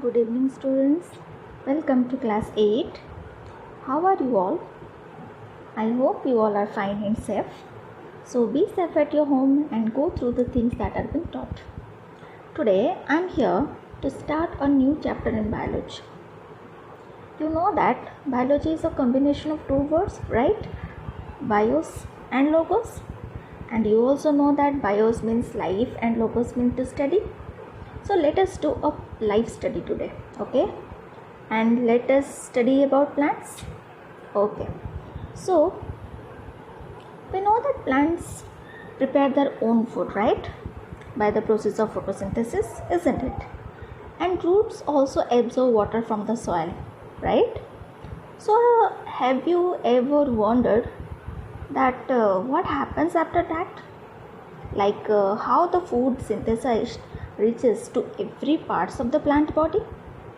Good evening, students. Welcome to class 8. How are you all? I hope you all are fine and safe. So be safe at your home and go through the things that are being taught. Today I am here to start a new chapter in biology. You know that biology is a combination of two words, right? Bios and logos. And you also know that bios means life and logos means to study. So let us do a life study today, okay? And let us study about plants. Okay. So we know that plants prepare their own food, right? By the process of photosynthesis, isn't it? And roots also absorb water from the soil, right? So have you ever wondered that what happens after that? Like how the food synthesized reaches to every parts of the plant body,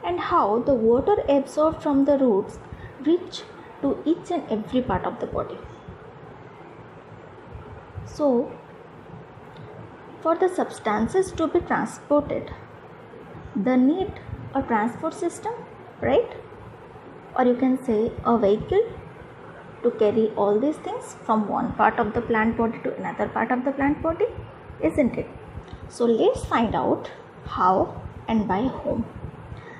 and how the water absorbed from the roots reach to each and every part of the body. So for the substances to be transported, they need a transport system, right? Or you can say a vehicle to carry all these things from one part of the plant body to another part of the plant body, isn't it? So let's find out how and by whom.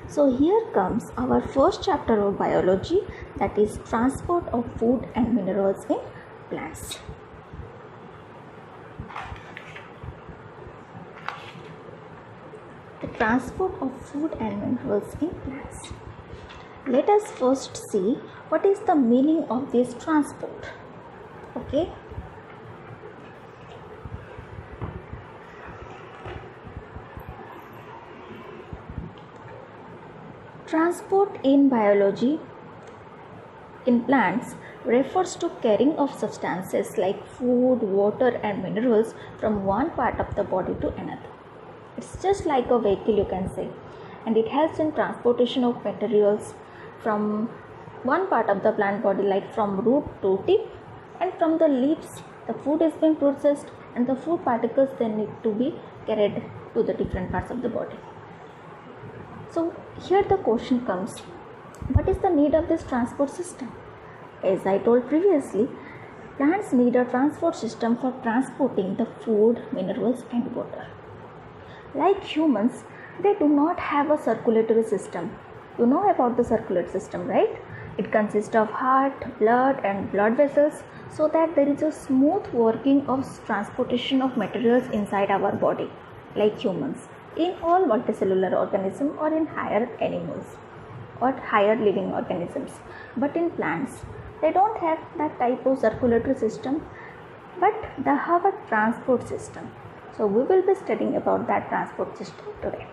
So here comes our first chapter of biology, that is transport of food and minerals in plants. The transport of food and minerals in plants. Let us first see what is the meaning of this transport. Okay. Transport in biology in plants refers to carrying of substances like food, water and minerals from one part of the body to another. It's just like a vehicle, you can say, and it helps in transportation of materials from one part of the plant body, like from root to tip, and from the leaves the food is being processed and the food particles then need to be carried to the different parts of the body. So here the question comes, what is the need of this transport system? As I told previously, plants need a transport system for transporting the food, minerals and water. Like humans, they do not have a circulatory system. You know about the circulatory system, right? It consists of heart, blood and blood vessels, so that there is a smooth working of transportation of materials inside our body, like humans, in all multicellular organisms or in higher animals or higher living organisms. But in plants, they don't have that type of circulatory system, but they have a transport system. So we will be studying about that transport system today.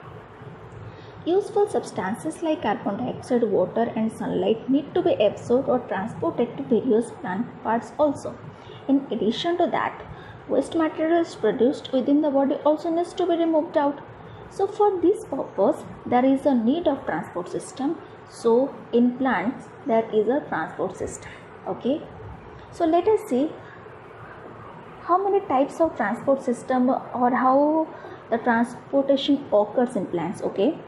Useful substances like carbon dioxide, water and sunlight need to be absorbed or transported to various plant parts also. In addition to that, waste materials produced within the body also needs to be removed out. So for this purpose, there is a need of transport system. So in plants, there is a transport system. Okay. So let us see how many types of transport system or how the transportation occurs in plants. Okay.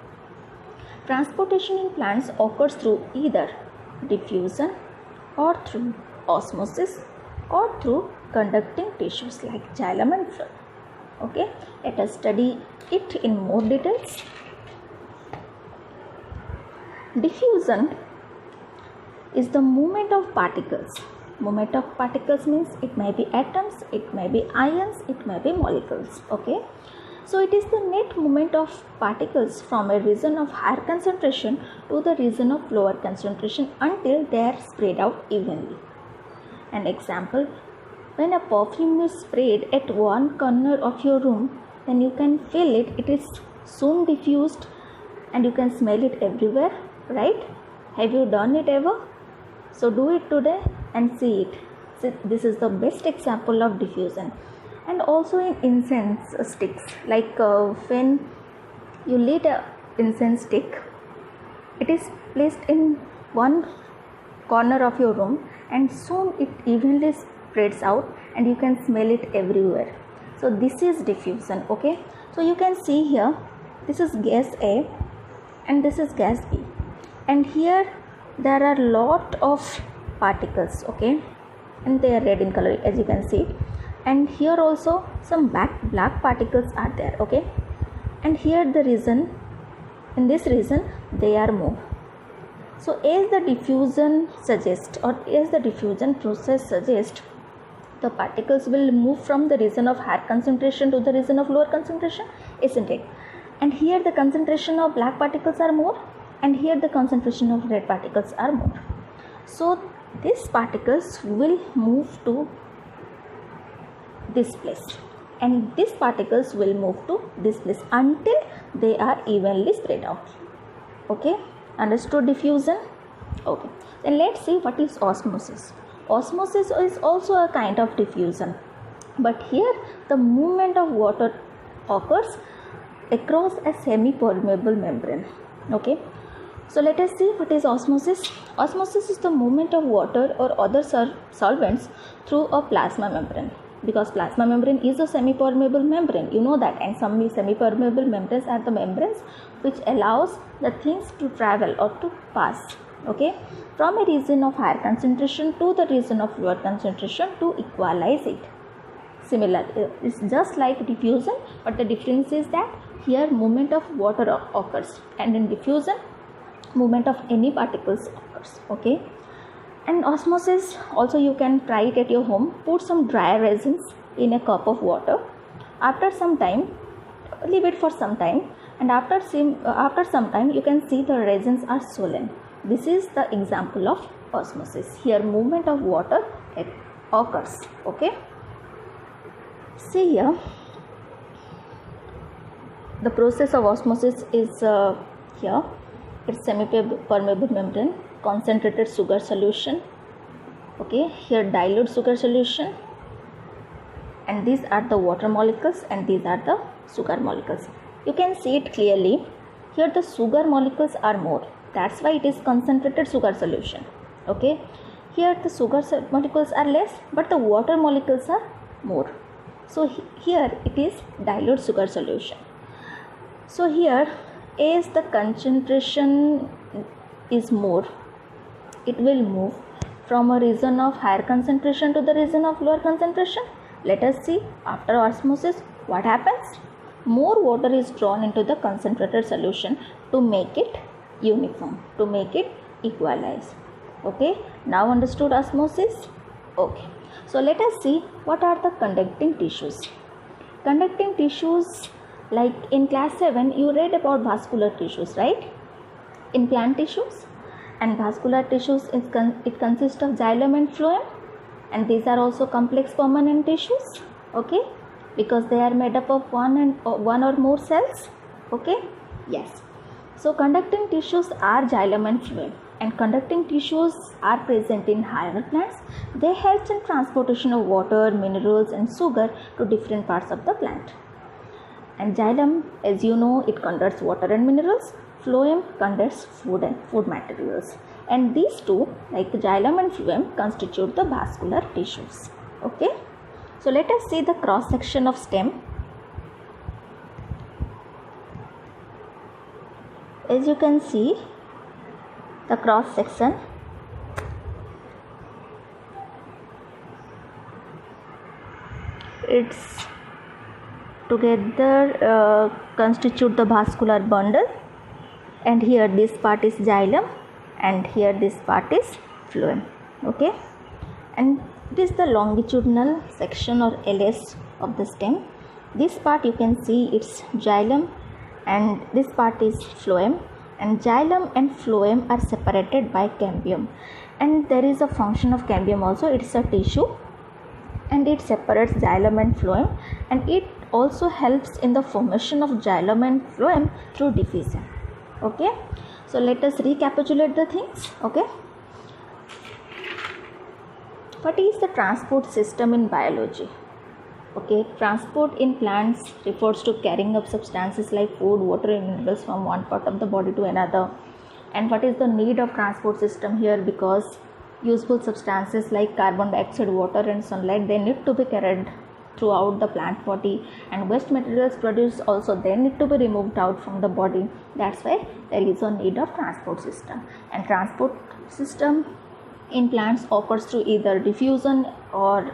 Transportation in plants occurs through either diffusion or through osmosis or through conducting tissues like xylem and phloem. Okay, let us study it in more details. Diffusion is the movement of particles. Movement of particles means it may be atoms, it may be ions, it may be molecules. Okay, so it is the net movement of particles from a region of higher concentration to the region of lower concentration until they are spread out evenly. An example, when a perfume is sprayed at one corner of your room, then you can feel it, it is soon diffused and you can smell it everywhere, right? Have you done it ever? So do it today and see it. So this is the best example of diffusion. And also in incense sticks, like when you lit an incense stick, it is placed in one corner of your room and soon it evenly spreads out and you can smell it everywhere. So this is diffusion. Okay, so you can see here, this is gas A and this is gas B. And here there are lot of particles, okay, and they are red in color as you can see. And here also some black particles are there, okay. And here the region, in this region they are more. So as the diffusion suggests, or as the diffusion process suggests, the particles will move from the region of higher concentration to the region of lower concentration, isn't it? And here the concentration of black particles are more, and here the concentration of red particles are more. So these particles will move to this place, and these particles will move to this place until they are evenly spread out. Okay, understood diffusion? Okay, then let's see what is osmosis. Osmosis is also a kind of diffusion, but here the movement of water occurs across a semi-permeable membrane. Okay, so let us see what is osmosis. Osmosis is the movement of water or other solvents through a plasma membrane, because plasma membrane is a semi-permeable membrane, you know that, and some semi-permeable membranes are the membranes which allows the things to travel or to pass, okay, from a region of higher concentration to the region of lower concentration to equalize it. Similar, it's just like diffusion, but the difference is that here movement of water occurs, and in diffusion movement of any particles occurs, okay. And osmosis also you can try it at your home. Put some dry resins in a cup of water. After some time, leave it for some time, and after some time you can see the resins are swollen. This is the example of osmosis. Here movement of water occurs, okay. See here, the process of osmosis is here. It's semi-permeable membrane, concentrated sugar solution, okay, here dilute sugar solution, and these are the water molecules and these are the sugar molecules. You can see it clearly. Here the sugar molecules are more, that's why it is concentrated sugar solution, okay. Here the sugar molecules are less, but the water molecules are more. So here it is dilute sugar solution. So here, as the concentration is more, it will move from a region of higher concentration to the region of lower concentration. Let us see after osmosis what happens. More water is drawn into the concentrated solution to make it uniform, to make it equalize. Okay, now understood osmosis? Okay, so let us see what are the conducting tissues. Conducting tissues, like in class 7 you read about vascular tissues, right, in plant tissues. And vascular tissues it consists of xylem and phloem, and these are also complex permanent tissues, okay, because they are made up of one or more cells, okay. Yes, so conducting tissues are xylem and phloem, and conducting tissues are present in higher plants. They help in transportation of water, minerals and sugar to different parts of the plant. And xylem, as you know, it conducts water and minerals. Phloem conducts food and food materials. And these two, like xylem and phloem, constitute the vascular tissues. Okay. So let us see the cross section of stem. As you can see, the cross section, it's together constitute the vascular bundle, and here this part is xylem and here this part is phloem, okay. And it is the longitudinal section or LS of the stem. This part you can see it's xylem and this part is phloem, and xylem and phloem are separated by cambium, and there is a function of cambium also. It's a tissue and it separates xylem and phloem, and it also helps in the formation of xylem and phloem through diffusion, okay. So let us recapitulate the things, okay. What is the transport system in biology? Okay, transport in plants refers to carrying of substances like food, water and minerals from one part of the body to another. And what is the need of transport system here? Because useful substances like carbon dioxide, water and sunlight, they need to be carried throughout the plant body, and waste materials produced also they need to be removed out from the body. That's why there is a need of transport system, and transport system in plants occurs through either diffusion or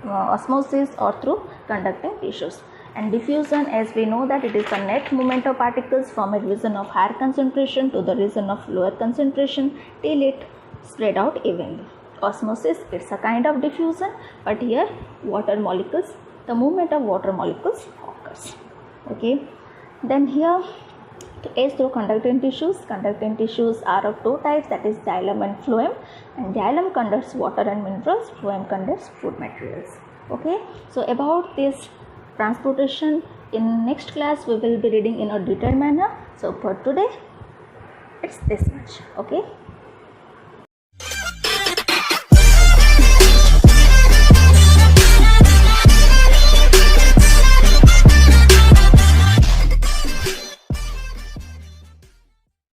osmosis or through conducting tissues. And diffusion, as we know, that it is the net movement of particles from a region of higher concentration to the region of lower concentration till it spread out evenly. Osmosis, it's a kind of diffusion, but here water molecules, the movement of water molecules occurs. Okay, then here is through conducting tissues. Conducting tissues are of two types, that is xylem and phloem, and xylem conducts water and minerals, phloem conducts food materials. Okay, so about this transportation, in next class we will be reading in a detailed manner. So for today it's this much. Okay.